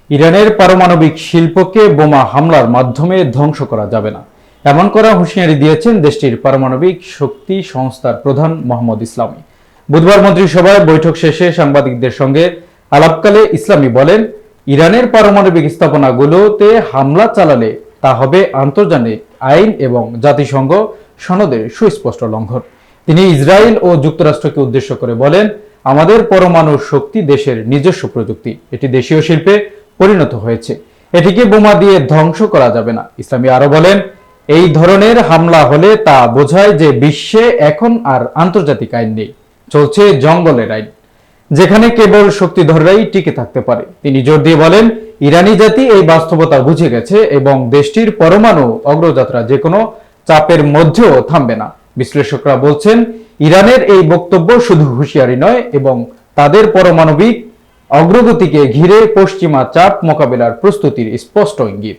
ইরানের পারমাণবিক শিল্পকে বোমা হামলার মাধ্যমে ধ্বংস করা যাবে না, এমন করা হুঁশিয়ারি দিয়েছেন দেশটির পারমাণবিক শক্তি সংস্থার প্রধান মোহাম্মদ ইসলামী। বুধবার মন্ত্রিসভায় বৈঠক শেষে সাংবাদিকদের সঙ্গে আলাপকালে ইসলামী বলেন, ইরানের পারমাণবিক স্থাপনাগুলোতে হামলা চালালে তা হবে আন্তর্জাতিক আইন এবং জাতিসংঘ সনদের সুস্পষ্ট লঙ্ঘন। তিনি ইসরায়েল ও যুক্তরাষ্ট্রকে উদ্দেশ্য করে বলেন, আমাদের পরমাণু শক্তি দেশের নিজস্ব প্রযুক্তি, এটি দেশীয় শিল্পে পরিণত হয়েছে, এটিকে বোমা দিয়ে ধ্বংস করা যাবে না। ইসলামী আরো বলেন, এই ধরনের হামলা হলে তা বোঝায় যে বিশ্বে এখন আর আন্তর্জাতিক আইন নেই, চলছে জঙ্গলের আইন, যেখানে কেবল শক্তিধররাই টিকে থাকতে পারে। তিনি জোর দিয়ে বলেন, ইরানি জাতি এই বাস্তবতা বুঝে গেছে এবং দেশটির পরমাণু অগ্রযাত্রা যে কোনো চাপের মধ্যেও থামবে না। বিশ্লেষকরা বলছেন, ইরানের এই বক্তব্য শুধু হুঁশিয়ারি নয় এবং তাদের পারমাণবিক অগ্রগতিকে ঘিরে পশ্চিমা চাপ মোকাবেলার প্রস্তুতির স্পষ্ট ইঙ্গিত।